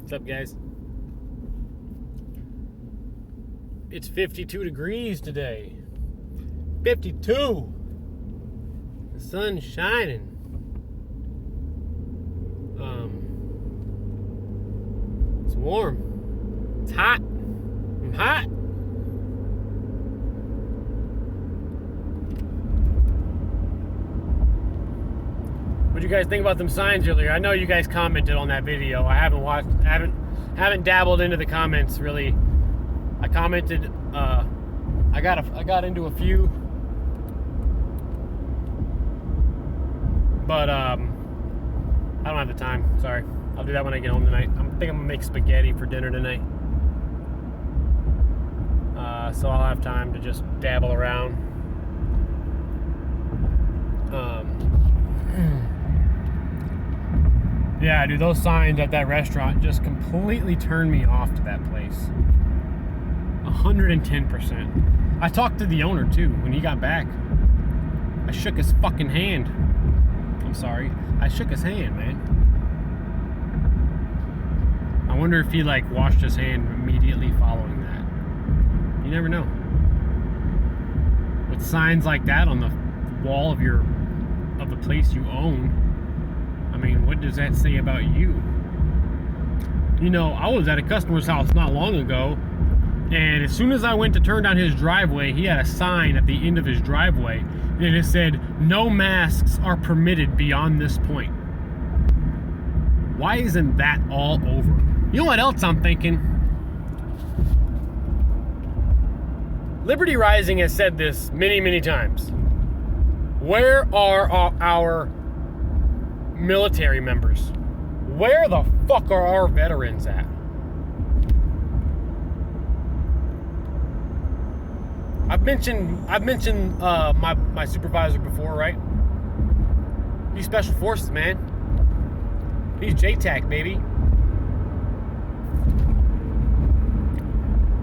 What's up, guys? It's 52 degrees today. 52! The sun's shining. It's warm. It's hot. I'm hot. What do you guys think about them signs earlier? I know you guys commented on that video. I haven't dabbled into the comments really. I commented. I got into a few, but I don't have the time. Sorry. I'll do that when I get home tonight. I think I'm gonna make spaghetti for dinner tonight. So I'll have time to just dabble around. Yeah, dude, those signs at that restaurant just completely turned me off to that place. 110%. I talked to the owner too when he got back. I shook his fucking hand. I'm sorry. I shook his hand, man. I wonder if he washed his hand immediately following that. You never know. With signs like that on the wall of the place you own, I mean, what does that say about you? You know, I was at a customer's house not long ago, and as soon as I went to turn down his driveway, he had a sign at the end of his driveway, and it said, "No masks are permitted beyond this point." Why isn't that all over? You know what else I'm thinking? Liberty Rising has said this many, many times. Where are our military members? Where the fuck are our veterans at? I've mentioned my supervisor before, right? He's Special Forces, man. He's JTAC, baby.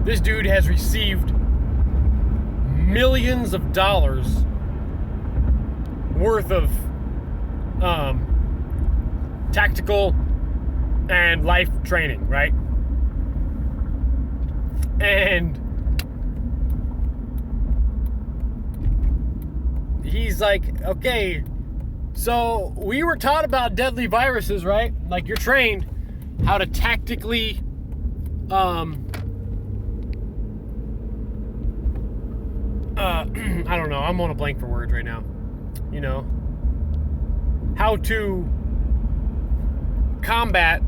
This dude has received millions of dollars worth of tactical and life training, right? And he's like, okay, so we were taught about deadly viruses, right? Like, you're trained how to tactically I don't know, I'm on a blank for words right now. You know, how to combat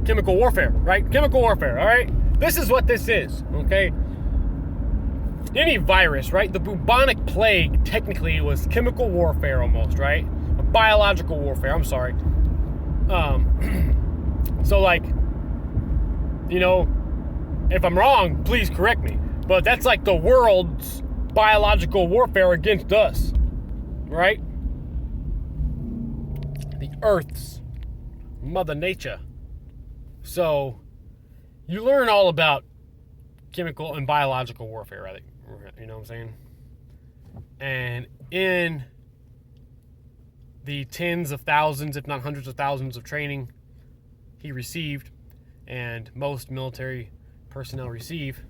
chemical warfare, right? Chemical warfare, all right? This is what this is, okay? Any virus, right? The bubonic plague technically was chemical warfare almost, right? Or biological warfare, I'm sorry. So, you know, if I'm wrong, please correct me. But that's like the world's biological warfare against us, right? The Earth's Mother Nature. So, you learn all about chemical and biological warfare, right? You know what I'm saying? And in the tens of thousands, if not hundreds of thousands of training he received, and most military personnel receive,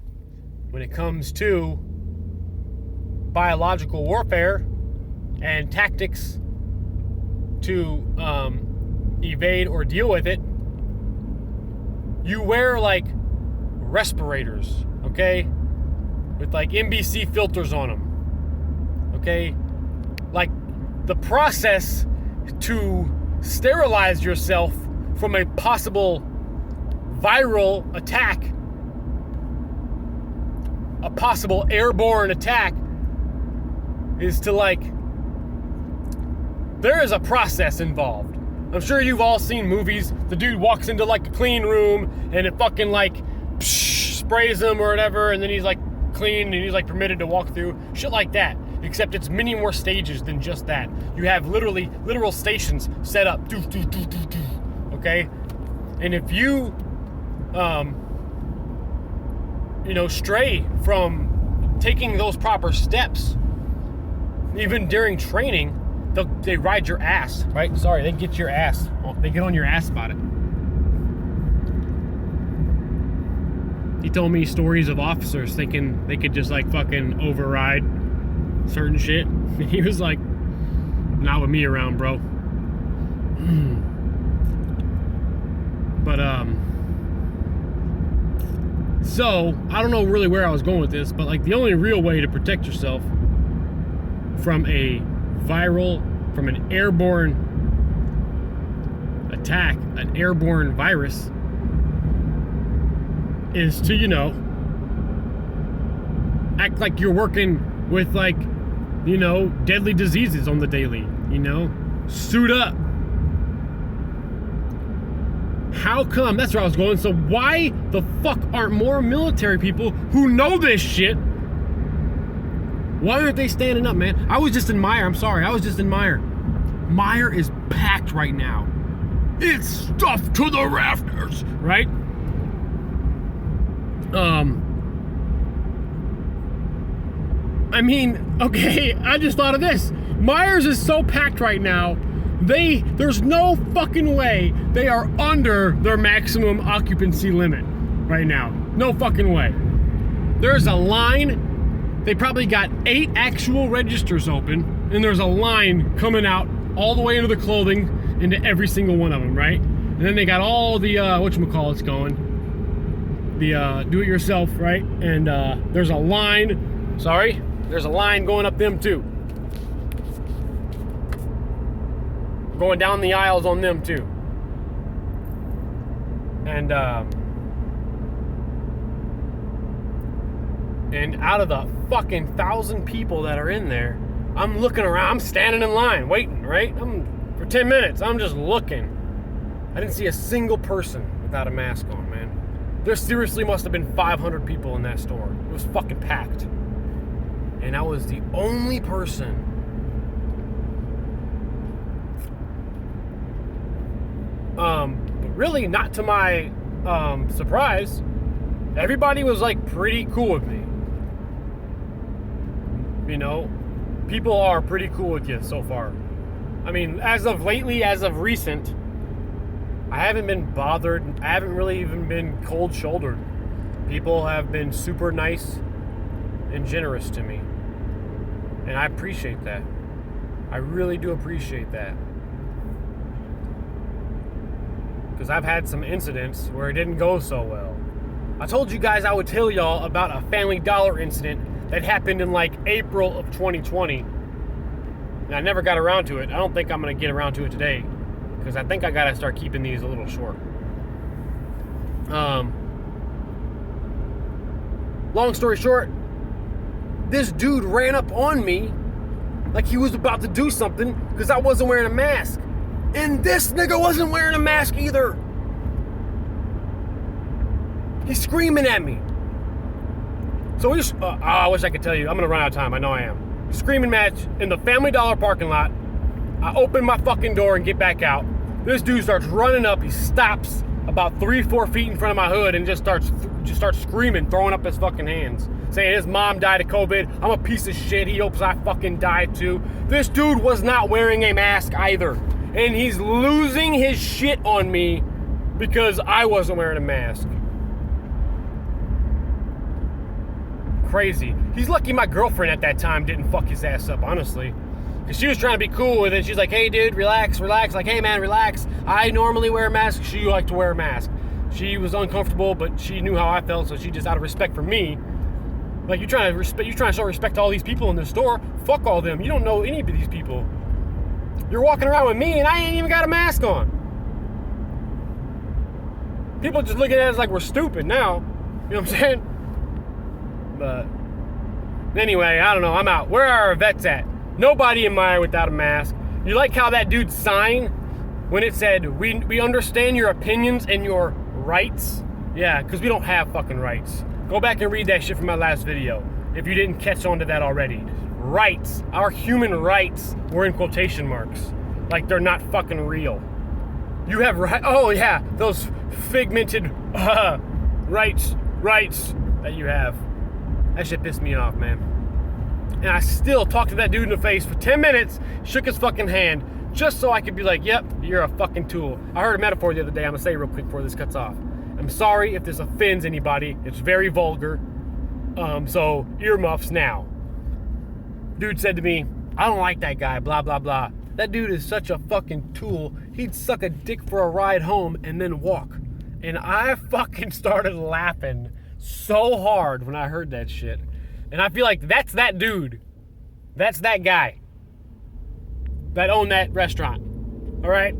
when it comes to biological warfare and tactics to evade or deal with it, you wear respirators, okay, with NBC filters on them, okay? The process to sterilize yourself from a possible viral attack, a possible airborne attack, is to there is a process involved. I'm sure you've all seen movies. The dude walks into a clean room and it fucking sprays him or whatever, and then he's clean and he's permitted to walk through. Shit like that. Except it's many more stages than just that. You have literal stations set up. Okay? And if you stray from taking those proper steps, even during training, they ride your ass, right? Sorry, they get your ass. They get on your ass about it. He told me stories of officers thinking they could just like fucking override certain shit. And he was like, not with me around, bro. But, so, I don't know really where I was going with this, but like the only real way to protect yourself from from an airborne attack, an airborne virus, is to, you know, act like you're working with like, you know, deadly diseases on the daily, you know, suit up. How come? That's where I was going. So why the fuck aren't more military people who know this shit? Why aren't they standing up, man? I was just in Meijer. I'm sorry. I was just in Meijer. Meijer is packed right now. It's stuffed to the rafters, right? I mean, okay, I just thought of this. Meijer's is so packed right now. There's no fucking way they are under their maximum occupancy limit right now. No fucking way. There's a line. They probably got 8 actual registers open, and there's a line coming out all the way into the clothing, into every single one of them, right? And then they got all the, whatchamacallits going. The do-it-yourself, right? And there's a line, there's a line going up them too. Going down the aisles on them too. And out of the fucking 1,000 people that are in there, I'm looking around, I'm standing in line, waiting, right? For 10 minutes, I'm just looking. I didn't see a single person without a mask on, man. There seriously must have been 500 people in that store. It was fucking packed. And I was the only person. But really, not to my surprise, everybody was like pretty cool with me. You know, people are pretty cool with you so far. I mean, as of recent, I haven't been bothered. I haven't really even been cold-shouldered. People have been super nice and generous to me. And I appreciate that. I really do appreciate that. Because I've had some incidents where it didn't go so well. I told you guys I would tell y'all about a Family Dollar incident that happened in like April of 2020. And I never got around to it. I don't think I'm going to get around to it today. Because I think I got to start keeping these a little short. Long story short, this dude ran up on me like he was about to do something because I wasn't wearing a mask. And this nigga wasn't wearing a mask either. He's screaming at me. So I wish I could tell you. I'm going to run out of time. I know I am. Screaming match in the Family Dollar parking lot. I open my fucking door and get back out. This dude starts running up. He stops about 3-4 feet in front of my hood and just starts screaming, throwing up his fucking hands, saying his mom died of COVID. I'm a piece of shit. He hopes I fucking die too. This dude was not wearing a mask either. And he's losing his shit on me because I wasn't wearing a mask. Crazy. He's lucky my girlfriend at that time didn't fuck his ass up, honestly. Because she was trying to be cool with it. She's like, hey, dude, relax. Like, hey, man, relax. I normally wear a mask. She liked to wear a mask. She was uncomfortable, but she knew how I felt, so she just, out of respect for me, like, you're trying to show respect to all these people in the store. Fuck all them. You don't know any of these people. You're walking around with me, and I ain't even got a mask on. People just looking at us like we're stupid now. You know what I'm saying? But anyway, I don't know. I'm out. Where are our vets at? Nobody in Meijer without a mask. You like how that dude's sign, when it said, we understand your opinions and your rights? Yeah, because we don't have fucking rights. Go back and read that shit from my last video if you didn't catch on to that already. Rights. Our human rights were in quotation marks. Like they're not fucking real. You have right. Oh, yeah. Those figmented rights that you have. That shit pissed me off, man. And I still talked to that dude in the face for 10 minutes. shook his fucking hand, just so I could be like, yep, you're a fucking tool. I heard a metaphor the other day. I'm gonna say it real quick before this cuts off. I'm sorry if this offends anybody. It's very vulgar. So earmuffs now. Dude said to me, I don't like that guy, blah, blah, blah. That dude is such a fucking tool. He'd suck a dick for a ride home and then walk. And I fucking started laughing so hard when I heard that shit. And I feel like that's that dude. That's that guy that owned that restaurant. All right?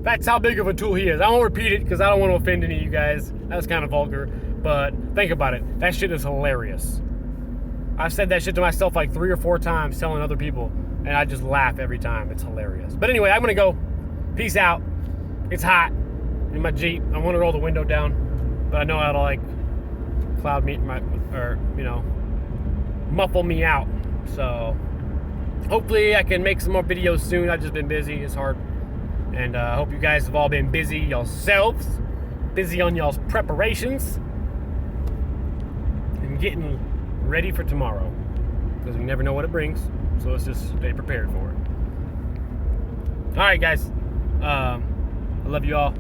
That's how big of a tool he is. I won't repeat it because I don't want to offend any of you guys. That was kind of vulgar. But think about it. That shit is hilarious. I've said that shit to myself like 3 or 4 times telling other people. And I just laugh every time. It's hilarious. But anyway, I'm going to go. Peace out. It's hot in my Jeep. I want to roll the window down. But I know how to like cloud me, muffle me out. So hopefully I can make some more videos soon. I've just been busy. It's hard. And I hope you guys have all been busy yourselves. Busy on y'all's preparations. And getting ready for tomorrow. Because we never know what it brings. So let's just stay prepared for it. Alright guys. I love you all.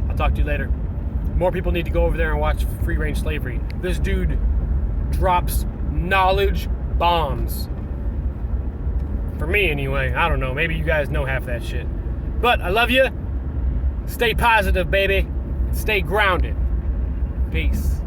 I'll talk to you later. More people need to go over there and watch Free Range Slavery. This dude drops knowledge bombs. For me anyway. I don't know. Maybe you guys know half that shit. But I love you. Stay positive, baby. Stay grounded. Peace.